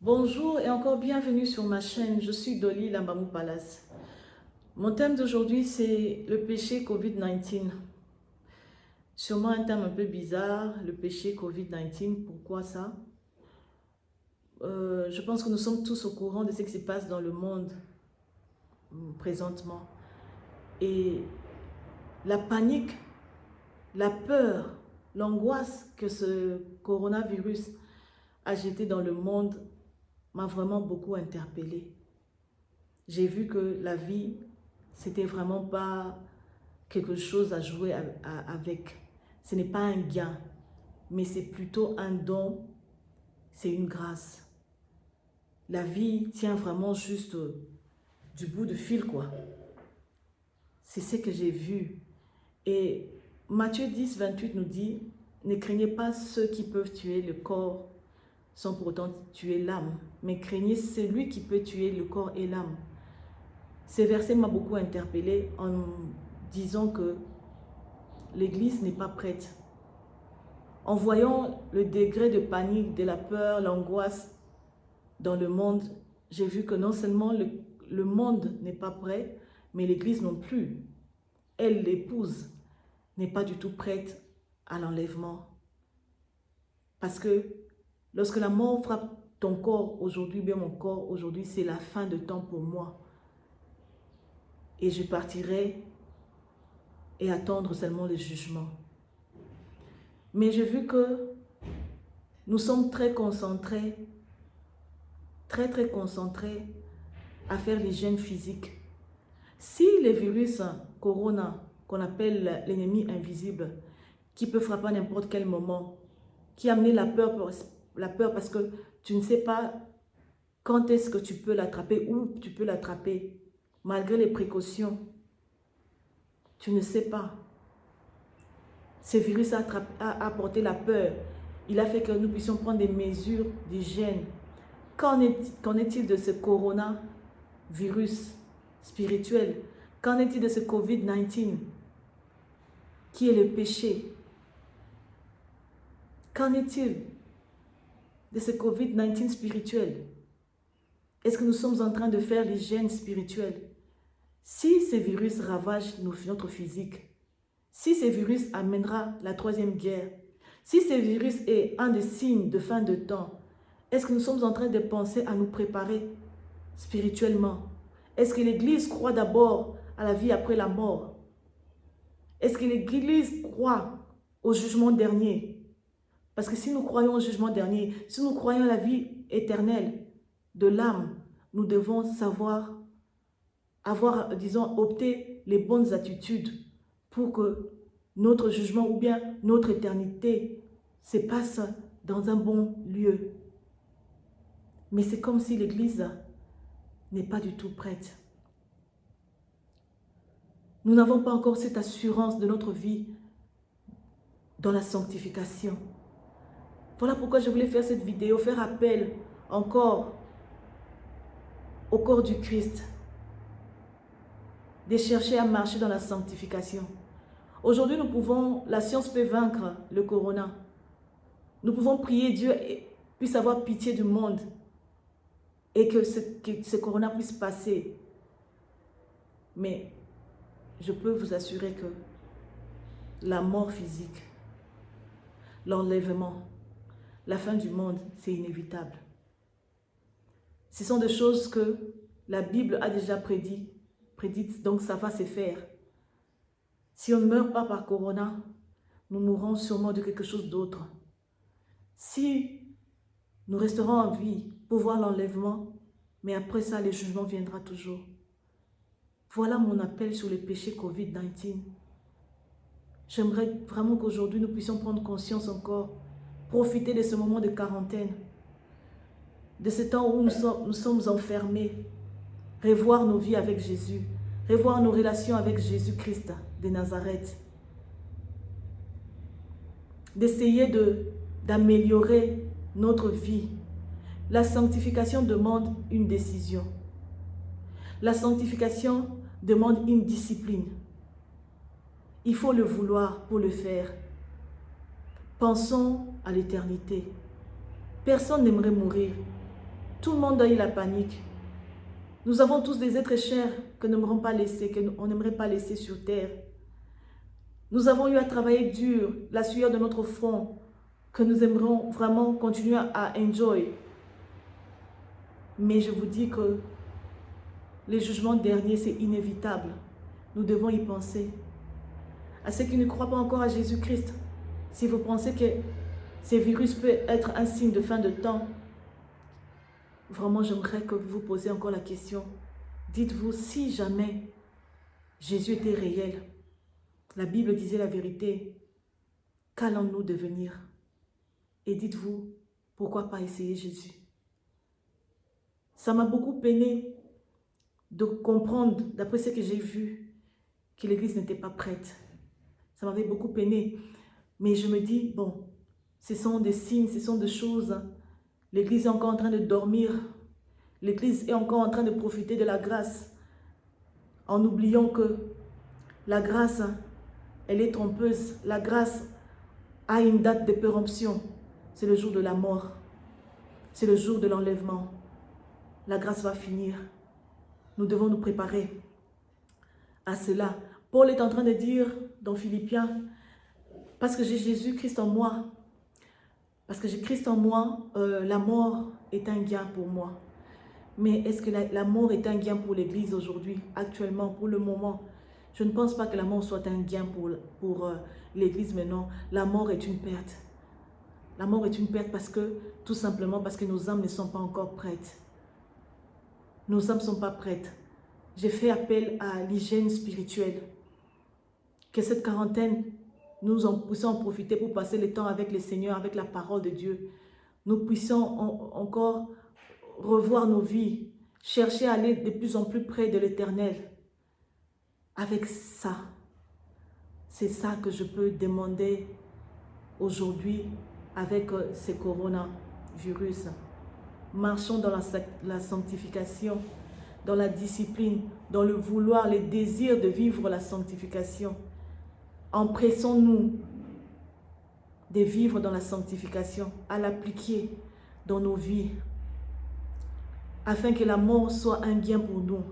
Bonjour et encore bienvenue sur ma chaîne. Je suis Dolly Lambamou Palace. Mon thème d'aujourd'hui, c'est le péché COVID-19. Sûrement un thème un peu bizarre, le péché COVID-19. Pourquoi ça? Je pense que nous sommes tous au courant de ce qui se passe dans le monde présentement. Et la panique, la peur, l'angoisse que ce coronavirus a jeté dans le monde m'a vraiment beaucoup interpellée. J'ai vu que la vie, c'était vraiment pas quelque chose à jouer avec. Ce n'est pas un gain, mais c'est plutôt un don, c'est une grâce. La vie tient vraiment juste du bout de fil, quoi. C'est ce que j'ai vu. Et Matthieu 10, 28 nous dit, ne craignez pas ceux qui peuvent tuer le corps sans pour autant tuer l'âme, mais craignez celui qui peut tuer le corps et l'âme. Ce verset m'a beaucoup interpellée en disant que l'Église n'est pas prête. En voyant le degré de panique, de la peur, l'angoisse dans le monde, j'ai vu que non seulement le monde n'est pas prêt, mais l'Église non plus. Elle, l'épouse, n'est pas du tout prête à l'enlèvement. Parce que lorsque la mort frappe ton corps aujourd'hui, bien mon corps aujourd'hui, c'est la fin de temps pour moi. Et je partirai et attendre seulement le jugement. Mais j'ai vu que nous sommes très concentrés, très concentrés à faire l'hygiène physique. Si le virus corona, qu'on appelle l'ennemi invisible, qui peut frapper à n'importe quel moment, qui a amené la peur parce que tu ne sais pas quand est-ce que tu peux l'attraper, où tu peux l'attraper, malgré les précautions, tu ne sais pas. Ce virus a apporté la peur. Il a fait que nous puissions prendre des mesures d'hygiène. Qu'en est-il de ce coronavirus spirituel? Qu'en est-il de ce COVID-19 qui est le péché? Qu'en est-il de ce COVID-19 spirituel? Est-ce que nous sommes en train de faire l'hygiène spirituelle? Si ce virus ravage notre physique, si ce virus amènera la troisième guerre, si ce virus est un des signes de fin de temps, est-ce que nous sommes en train de penser à nous préparer spirituellement? Est-ce que l'Église croit d'abord à la vie après la mort? Est-ce que l'Église croit au jugement dernier? Parce que si nous croyons au jugement dernier, si nous croyons à la vie éternelle de l'âme, nous devons savoir avoir, disons, opté les bonnes attitudes pour que notre jugement ou bien notre éternité se passe dans un bon lieu. Mais c'est comme si l'Église n'est pas du tout prête. Nous n'avons pas encore cette assurance de notre vie dans la sanctification. Voilà pourquoi je voulais faire cette vidéo, faire appel encore au corps du Christ, de chercher à marcher dans la sanctification. Aujourd'hui, la science peut vaincre le corona. Nous pouvons prier Dieu puisse avoir pitié du monde et que ce corona puisse passer. Mais je peux vous assurer que la mort physique, l'enlèvement, la fin du monde, c'est inévitable. Ce sont des choses que la Bible a déjà prédites, donc ça va se faire. Si on ne meurt pas par corona, nous mourrons sûrement de quelque chose d'autre. Si nous resterons en vie pour voir l'enlèvement, mais après ça, le jugement viendra toujours. Voilà mon appel sur le péché COVID-19. J'aimerais vraiment qu'aujourd'hui, nous puissions prendre conscience encore, profiter de ce moment de quarantaine, de ce temps où nous sommes enfermés, revoir nos vies avec Jésus, revoir nos relations avec Jésus-Christ de Nazareth, d'essayer d'améliorer notre vie. La sanctification demande une décision. La sanctification demande une discipline. Il faut le vouloir pour le faire. Pensons à l'éternité. Personne n'aimerait mourir. Tout le monde a eu la panique. Nous avons tous des êtres chers que nous n'aimerons pas laisser, qu'on n'aimerait pas laisser sur terre. Nous avons eu à travailler dur, la sueur de notre front, que nous aimerions vraiment continuer à enjoy. Mais je vous dis que les jugements derniers, c'est inévitable. Nous devons y penser. À ceux qui ne croient pas encore à Jésus-Christ, si vous pensez que ces virus peuvent être un signe de fin de temps, vraiment j'aimerais que vous vous posiez encore la question. Dites-vous, si jamais Jésus était réel, la Bible disait la vérité, qu'allons-nous devenir? Et dites-vous, pourquoi pas essayer Jésus? Ça m'a beaucoup peiné de comprendre, d'après ce que j'ai vu, que l'Église n'était pas prête. Ça m'avait beaucoup peiné. Mais je me dis, bon, ce sont des signes, ce sont des choses. L'Église est encore en train de dormir. L'Église est encore en train de profiter de la grâce. En oubliant que la grâce, elle est trompeuse. La grâce a une date de péremption. C'est le jour de la mort. C'est le jour de l'enlèvement. La grâce va finir. Nous devons nous préparer à cela. Paul est en train de dire dans Philippiens, parce que j'ai Jésus-Christ en moi, parce que j'ai Christ en moi, la mort est un gain pour moi. Mais est-ce que la mort est un gain pour l'Église aujourd'hui, actuellement, pour le moment? Je ne pense pas que la mort soit un gain pour l'Église, mais non, la mort est une perte. La mort est une perte parce que, tout simplement parce que nos âmes ne sont pas encore prêtes. Nos âmes ne sont pas prêtes. J'ai fait appel à l'hygiène spirituelle. Que cette quarantaine, nous en puissions en profiter pour passer le temps avec le Seigneur, avec la parole de Dieu. Nous puissions encore revoir nos vies, chercher à aller de plus en plus près de l'Éternel. Avec ça, c'est ça que je peux demander aujourd'hui avec ce coronavirus. Marchons dans la sanctification, dans la discipline, dans le vouloir, le désir de vivre la sanctification. Empressons-nous de vivre dans la sanctification, à l'appliquer dans nos vies, afin que la mort soit un gain pour nous,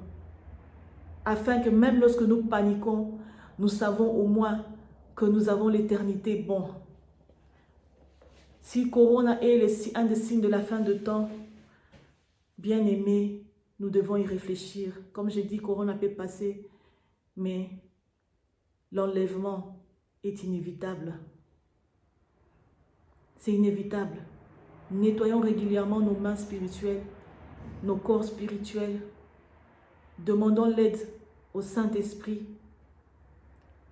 afin que même lorsque nous paniquons, nous savons au moins que nous avons l'éternité. Bon, si Corona est un des signes de la fin de temps, bien aimé, nous devons y réfléchir. Comme j'ai dit, Corona peut passer, mais l'enlèvement est inévitable. C'est inévitable. Nettoyons régulièrement nos mains spirituelles, nos corps spirituels. Demandons l'aide au Saint-Esprit.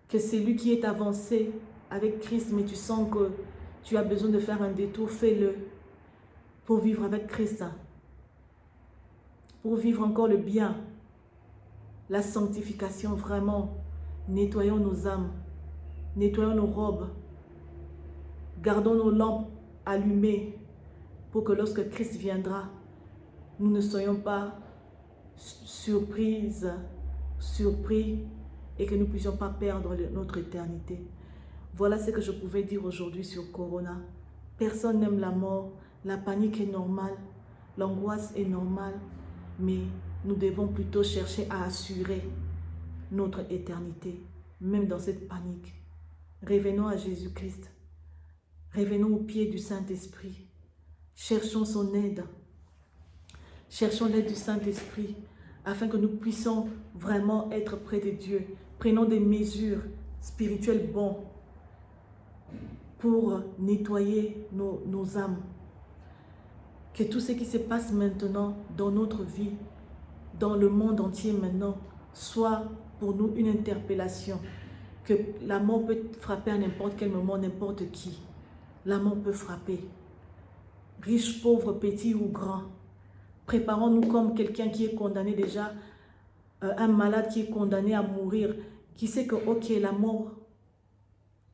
Que c'est lui qui est avancé avec Christ, mais tu sens que tu as besoin de faire un détour, fais-le pour vivre avec Christ. Pour vivre encore le bien, la sanctification vraiment. Nettoyons nos âmes, nettoyons nos robes, gardons nos lampes allumées pour que lorsque Christ viendra, nous ne soyons pas surpris et que nous ne puissions pas perdre notre éternité. Voilà ce que je pouvais dire aujourd'hui sur Corona. Personne n'aime la mort, la panique est normale, l'angoisse est normale, mais nous devons plutôt chercher à assurer notre éternité, même dans cette panique. Revenons à Jésus-Christ. Revenons au pied du Saint-Esprit. Cherchons son aide. Cherchons l'aide du Saint-Esprit afin que nous puissions vraiment être près de Dieu. Prenons des mesures spirituelles bonnes pour nettoyer nos âmes. Que tout ce qui se passe maintenant dans notre vie, dans le monde entier maintenant, soit pour nous une interpellation, que la mort peut frapper à n'importe quel moment, n'importe qui. La mort peut frapper. Riche, pauvre, petit ou grand. Préparons-nous comme quelqu'un qui est condamné déjà, un malade qui est condamné à mourir, qui sait que, ok, la mort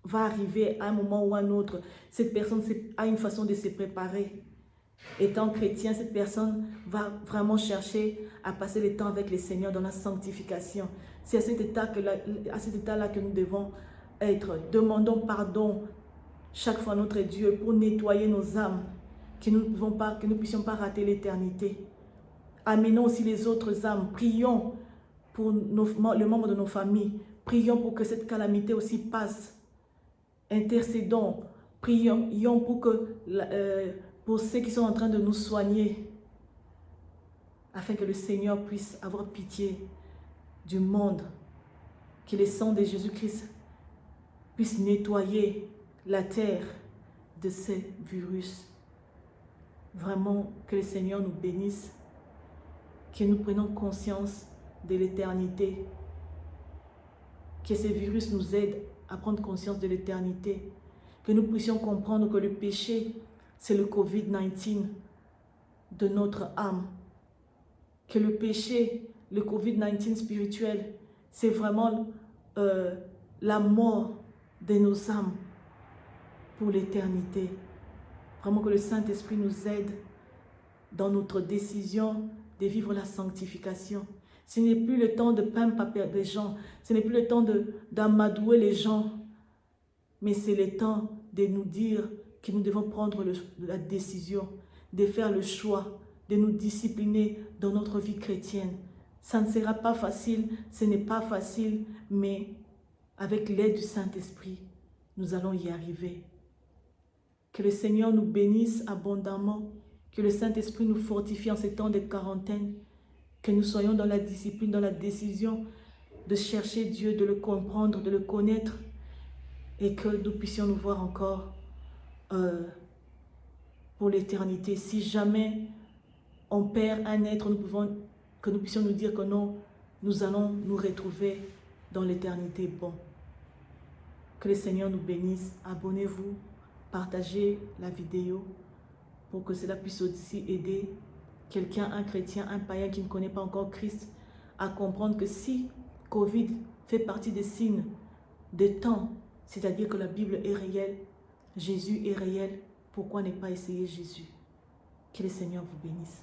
va arriver à un moment ou à un autre. Cette personne a une façon de se préparer. Étant chrétien, cette personne va vraiment chercher à passer le temps avec le Seigneur dans la sanctification. C'est à cet état-là que nous devons être. Demandons pardon chaque fois à notre Dieu pour nettoyer nos âmes. que nous ne puissions pas rater l'éternité. Amenons aussi les autres âmes. Prions pour les membres de nos familles. Prions pour que cette calamité aussi passe. Intercédons. Prions pour ceux qui sont en train de nous soigner, afin que le Seigneur puisse avoir pitié du monde, que le sang de Jésus-Christ puisse nettoyer la terre de ces virus. Vraiment, que le Seigneur nous bénisse, que nous prenions conscience de l'éternité, que ces virus nous aident à prendre conscience de l'éternité, que nous puissions comprendre que le péché, c'est le COVID-19 de notre âme, que le péché, le COVID-19 spirituel, c'est vraiment la mort de nos âmes pour l'éternité. Vraiment que le Saint-Esprit nous aide dans notre décision de vivre la sanctification. Ce n'est plus le temps de pimper les gens, ce n'est plus le temps d'amadouer les gens, mais c'est le temps de nous dire que nous devons prendre la décision, de faire le choix, de nous discipliner dans notre vie chrétienne. Ça ne sera pas facile, ce n'est pas facile, mais avec l'aide du Saint-Esprit, nous allons y arriver. Que le Seigneur nous bénisse abondamment, que le Saint-Esprit nous fortifie en ces temps de quarantaine, que nous soyons dans la discipline, dans la décision de chercher Dieu, de le comprendre, de le connaître, et que nous puissions nous voir encore pour l'éternité. Si jamais on perd un être, que nous puissions nous dire que non, nous allons nous retrouver dans l'éternité. Bon, que le Seigneur nous bénisse. Abonnez-vous, partagez la vidéo pour que cela puisse aussi aider quelqu'un, un chrétien, un païen qui ne connaît pas encore Christ, à comprendre que si Covid fait partie des signes des temps, c'est-à-dire que la Bible est réelle, Jésus est réel, pourquoi ne pas essayer Jésus? Que le Seigneur vous bénisse.